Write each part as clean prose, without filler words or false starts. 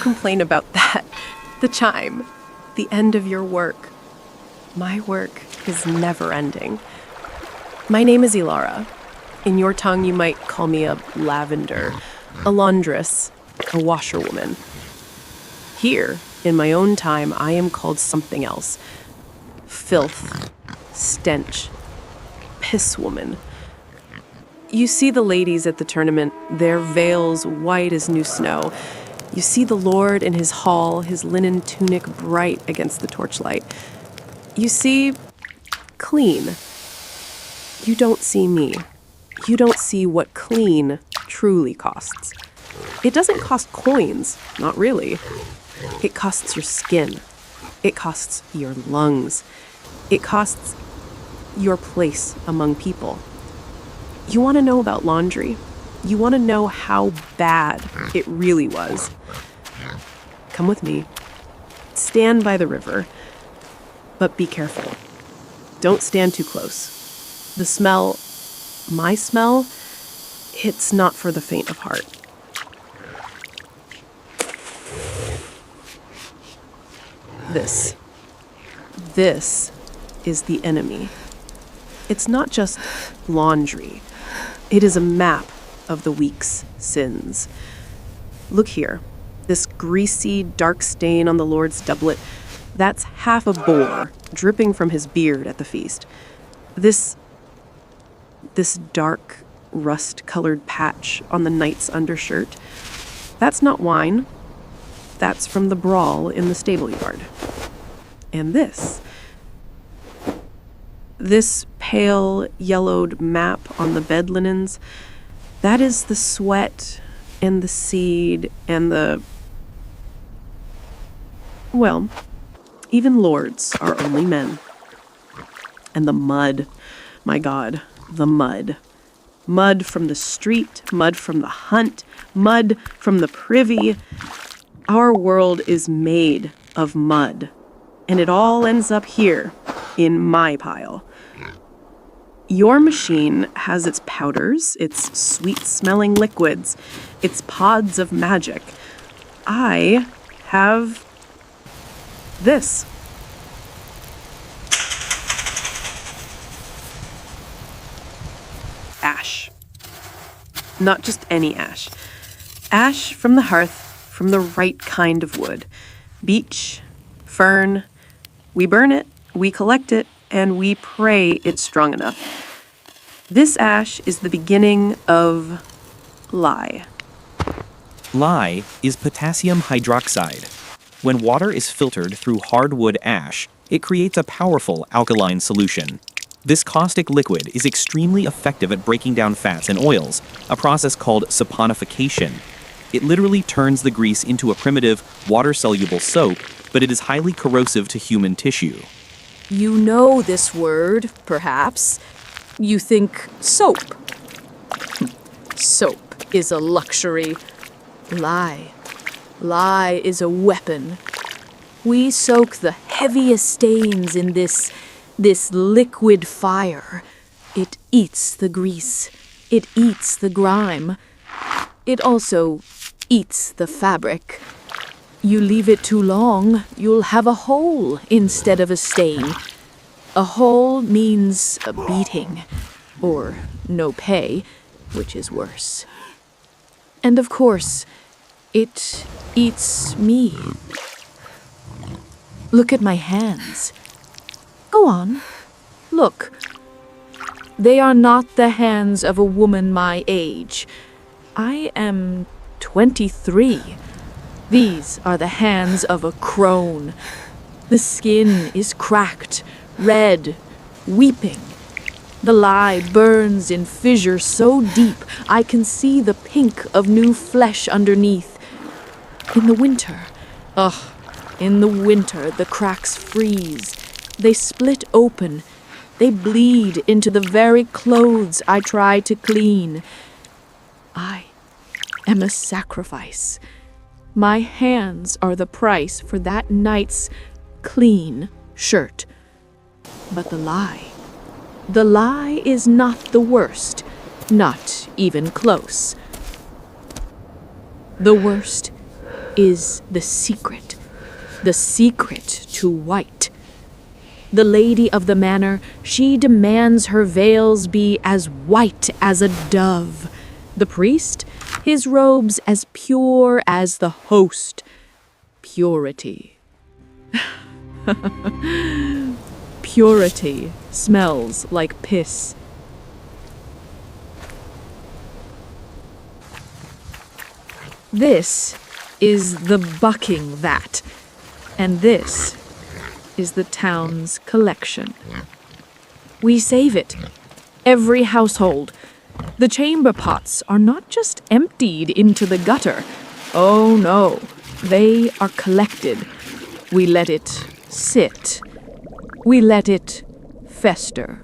complain about that. The chime. The end of your work. My work is never ending. My name is Ilara. In your tongue, you might call me a lavender, a laundress, a washerwoman. Here, in my own time, I am called something else. Filth, stench, piss woman. You see the ladies at the tournament, their veils white as new snow. You see the Lord in his hall, his linen tunic bright against the torchlight. You see clean. You don't see me. You don't see what clean truly costs. It doesn't cost coins, not really. It costs your skin. It costs your lungs. It costs your place among people. You want to know about laundry? You want to know how bad it really was? Come with me. Stand by the river. But be careful. Don't stand too close. The smell, my smell, it's not for the faint of heart. This is the enemy. It's not just laundry. It is a map of the week's sins. Look here. This greasy, dark stain on the Lord's doublet, that's half a boar dripping from his beard at the feast. This dark, rust-colored patch on the knight's undershirt, that's not wine. That's from the brawl in the stable yard. And this pale, yellowed map on the bed linens, that is the sweat and the seed and well, even lords are only men. And the mud, my God, the mud. Mud from the street, mud from the hunt, mud from the privy. Our world is made of mud, and it all ends up here, in my pile. Your machine has its powders, its sweet-smelling liquids, its pods of magic. I have this. Ash. Not just any ash. Ash from the hearth, from the right kind of wood. Beech, fern. We burn it, we collect it, and we pray it's strong enough. This ash is the beginning of lye. Lye is potassium hydroxide. When water is filtered through hardwood ash, it creates a powerful alkaline solution. This caustic liquid is extremely effective at breaking down fats and oils, a process called saponification. It literally turns the grease into a primitive, water-soluble soap, but it is highly corrosive to human tissue. You know this word, perhaps. You think soap. Soap is a luxury. Lye is a weapon. We soak the heaviest stains in this liquid fire. It eats the grease. It eats the grime. It also eats the fabric. You leave it too long, you'll have a hole instead of a stain. A hole means a beating, or no pay, which is worse. And of course, it eats me. Look at my hands. Go on. Look. They are not the hands of a woman my age. I am 23. These are the hands of a crone. The skin is cracked, red, weeping. The lye burns in fissure so deep I can see the pink of new flesh underneath. In the winter, the cracks freeze. They split open. They bleed into the very clothes I try to clean. I am a sacrifice. My hands are the price for that night's clean shirt. But the lie is not the worst, not even close. The worst is the secret to white. The lady of the manor, she demands her veils be as white as a dove. The priest, his robes as pure as the host. Purity. Purity smells like piss. This is the bucking vat, and this is the town's collection. We save it, every household. The chamber pots are not just emptied into the gutter. Oh no, they are collected. We let it sit. We let it fester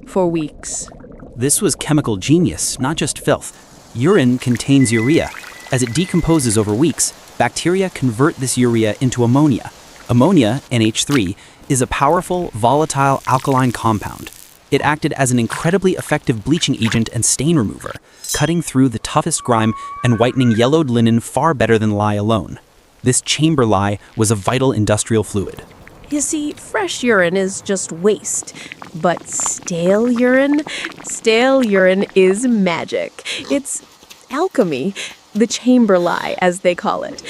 for weeks. This was chemical genius, not just filth. Urine contains urea. As it decomposes over weeks, bacteria convert this urea into ammonia. Ammonia, NH3, is a powerful, volatile alkaline compound. It acted as an incredibly effective bleaching agent and stain remover, cutting through the toughest grime and whitening yellowed linen far better than lye alone. This chamber lye was a vital industrial fluid. You see, fresh urine is just waste, but stale urine is magic. It's alchemy, the chamber lye, as they call it.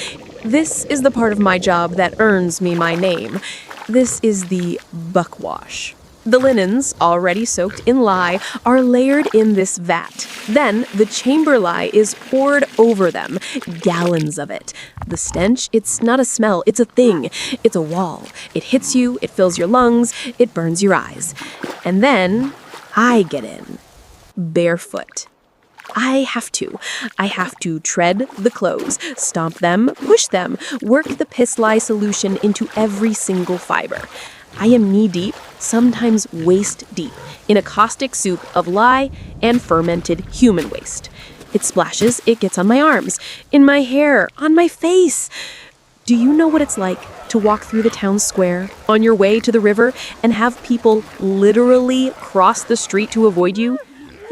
This is the part of my job that earns me my name. This is the buckwash. The linens, already soaked in lye, are layered in this vat. Then the chamber lye is poured over them, gallons of it. The stench, it's not a smell, it's a thing. It's a wall. It hits you, it fills your lungs, it burns your eyes. And then I get in, barefoot. I have to tread the clothes, stomp them, push them, work the piss lye solution into every single fiber. I am knee-deep, sometimes waist-deep, in a caustic soup of lye and fermented human waste. It splashes, it gets on my arms, in my hair, on my face. Do you know what it's like to walk through the town square on your way to the river and have people literally cross the street to avoid you?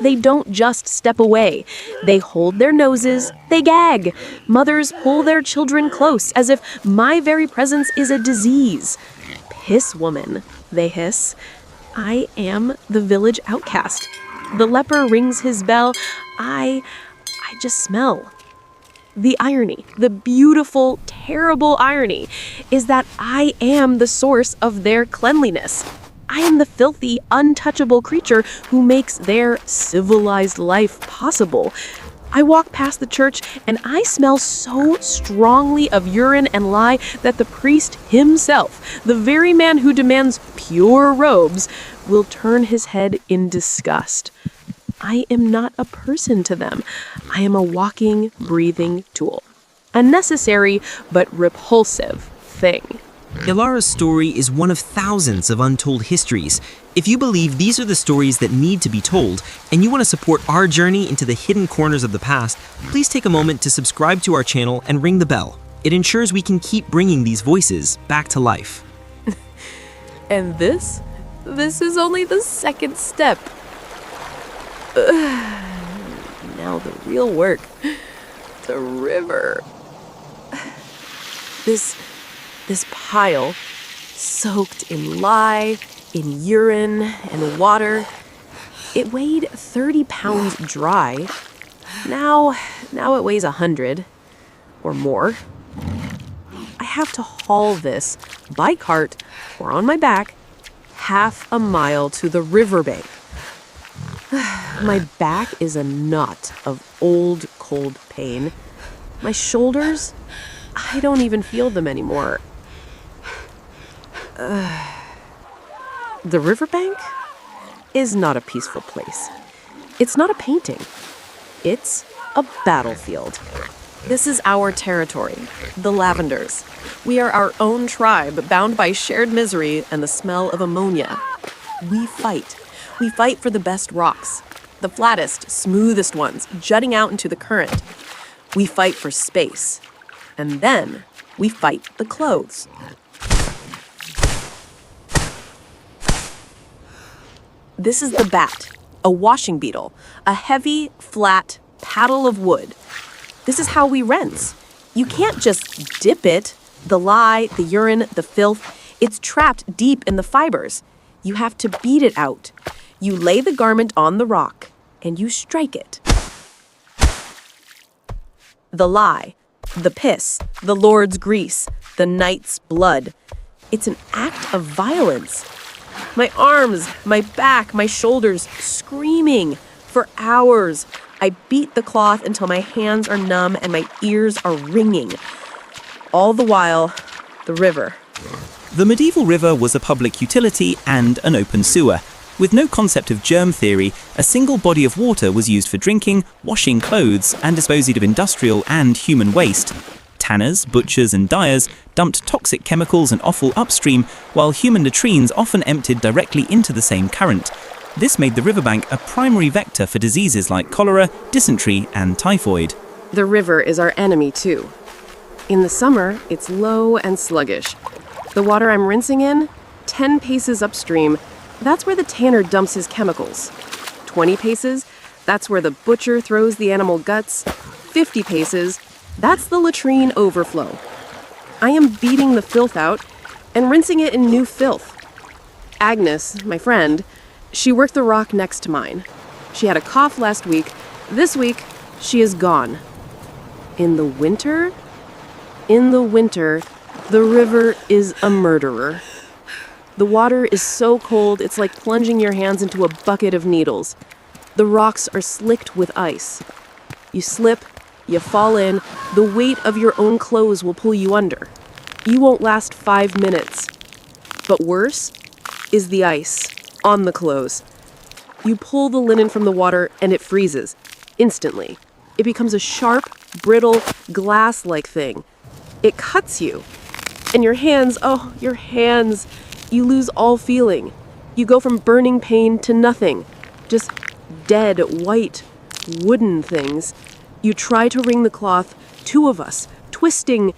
They don't just step away. They hold their noses, they gag. Mothers pull their children close as if my very presence is a disease. Piss woman, they hiss. I am the village outcast. The leper rings his bell. I just smell. The irony, the beautiful, terrible irony, is that I am the source of their cleanliness. I am the filthy, untouchable creature who makes their civilized life possible. I walk past the church and I smell so strongly of urine and lye that the priest himself, the very man who demands pure robes, will turn his head in disgust. I am not a person to them. I am a walking, breathing tool. A necessary but repulsive thing. Ilara's story is one of thousands of untold histories. If you believe these are the stories that need to be told, and you want to support our journey into the hidden corners of the past, please take a moment to subscribe to our channel and ring the bell. It ensures we can keep bringing these voices back to life. And this is only the second step. Now the real work. The river. This pile, soaked in lye, in urine, and water, it weighed 30 pounds dry. Now it weighs 100 or more. I have to haul this by cart or on my back half a mile to the riverbank. My back is a knot of old, cold pain. My shoulders, I don't even feel them anymore. The riverbank is not a peaceful place. It's not a painting. It's a battlefield. This is our territory, the Lavenders. We are our own tribe, bound by shared misery and the smell of ammonia. We fight. We fight for the best rocks, the flattest, smoothest ones, jutting out into the current. We fight for space. And then we fight the clothes. This is the bat, a washing beetle, a heavy, flat paddle of wood. This is how we rinse. You can't just dip it. The lye, the urine, the filth, it's trapped deep in the fibers. You have to beat it out. You lay the garment on the rock, and you strike it. The lye, the piss, the Lord's grease, the night's blood. It's an act of violence. My arms, my back, my shoulders, screaming. For hours, I beat the cloth until my hands are numb and my ears are ringing. All the while, the river. The medieval river was a public utility and an open sewer. With no concept of germ theory, a single body of water was used for drinking, washing clothes, and disposing of industrial and human waste. Tanners, butchers, and dyers dumped toxic chemicals and offal upstream, while human latrines often emptied directly into the same current. This made the riverbank a primary vector for diseases like cholera, dysentery, and typhoid. The river is our enemy, too. In the summer, it's low and sluggish. The water I'm rinsing in, 10 paces upstream, that's where the tanner dumps his chemicals. 20 paces, that's where the butcher throws the animal guts. 50 paces, that's the latrine overflow. I am beating the filth out and rinsing it in new filth. Agnes, my friend, she worked the rock next to mine. She had a cough last week. This week, she is gone. In the winter, the river is a murderer. The water is so cold, it's like plunging your hands into a bucket of needles. The rocks are slicked with ice. You slip, you fall in, the weight of your own clothes will pull you under. You won't last 5 minutes. But worse is the ice on the clothes. You pull the linen from the water and it freezes instantly. It becomes a sharp, brittle, glass-like thing. It cuts you. And your hands, you lose all feeling. You go from burning pain to nothing. Just dead, white, wooden things. You try to wring the cloth, 2 of us, twisting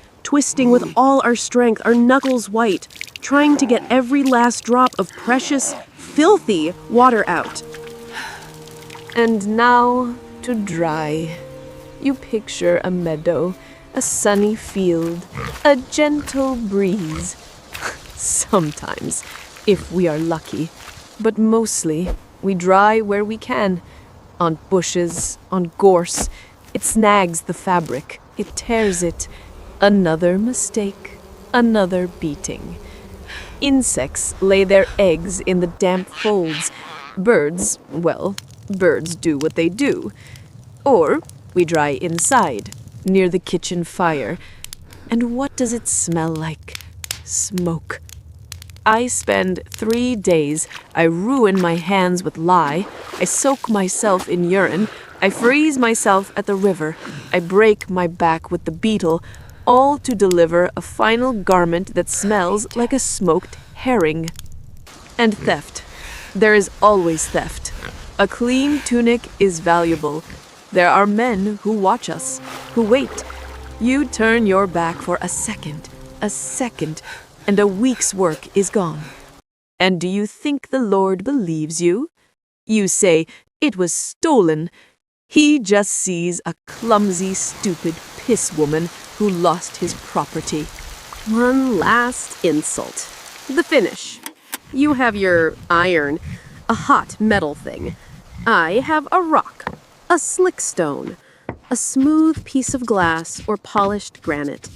with all our strength, our knuckles white, trying to get every last drop of precious, filthy water out. And now to dry. You picture a meadow, a sunny field, a gentle breeze. Sometimes, if we are lucky, but mostly we dry where we can. On bushes, on gorse. It snags the fabric, it tears it. Another mistake, another beating. Insects lay their eggs in the damp folds. Birds do what they do. Or we dry inside, near the kitchen fire. And what does it smell like? Smoke. I spend 3 days. I ruin my hands with lye. I soak myself in urine. I freeze myself at the river. I break my back with the beetle, all to deliver a final garment that smells like a smoked herring. And theft. There is always theft. A clean tunic is valuable. There are men who watch us, who wait. You turn your back for a second, and a week's work is gone. And do you think the Lord believes you? You say, it was stolen. He just sees a clumsy, stupid piss woman who lost his property. One last insult. The finish. You have your iron, a hot metal thing. I have a rock, a slick stone, a smooth piece of glass or polished granite.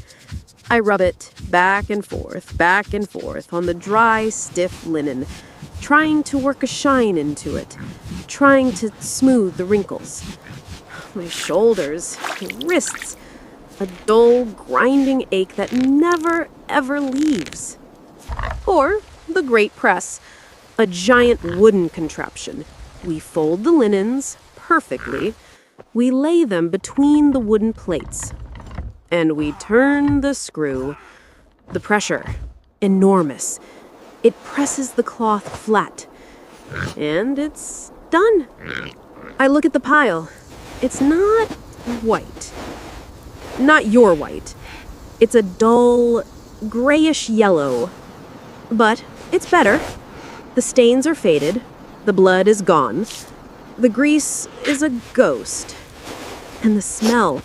I rub it back and forth on the dry, stiff linen, trying to work a shine into it, trying to smooth the wrinkles. My shoulders, my wrists, a dull, grinding ache that never, ever leaves. Or the great press, a giant wooden contraption. We fold the linens perfectly. We lay them between the wooden plates. And we turn the screw. The pressure, enormous. It presses the cloth flat. And it's done. I look at the pile. It's not white. Not your white. It's a dull, grayish yellow. But it's better. The stains are faded. The blood is gone. The grease is a ghost. And the smell.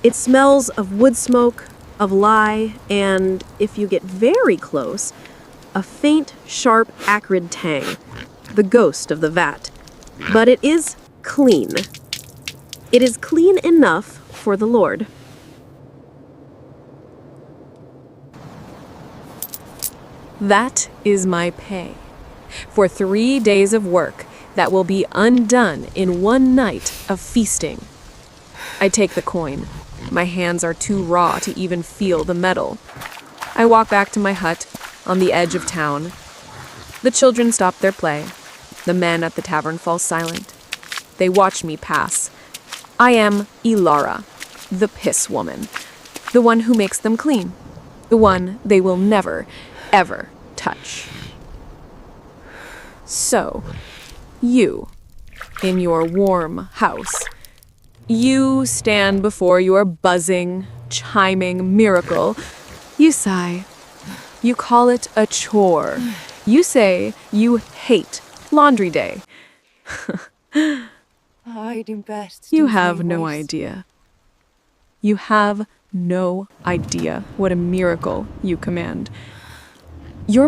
It smells of wood smoke, of lye, and, if you get very close, a faint, sharp, acrid tang, the ghost of the vat. But it is clean. It is clean enough for the Lord. That is my pay. For 3 days of work that will be undone in one night of feasting. I take the coin. My hands are too raw to even feel the metal. I walk back to my hut on the edge of town. The children stop their play. The men at the tavern fall silent. They watch me pass. I am Ilara, the piss woman, the one who makes them clean, the one they will never, ever touch. So, you, in your warm house, you stand before your buzzing, chiming miracle. You sigh. You call it a chore. You say you hate laundry day. You have no idea. You have no idea what a miracle you command. Your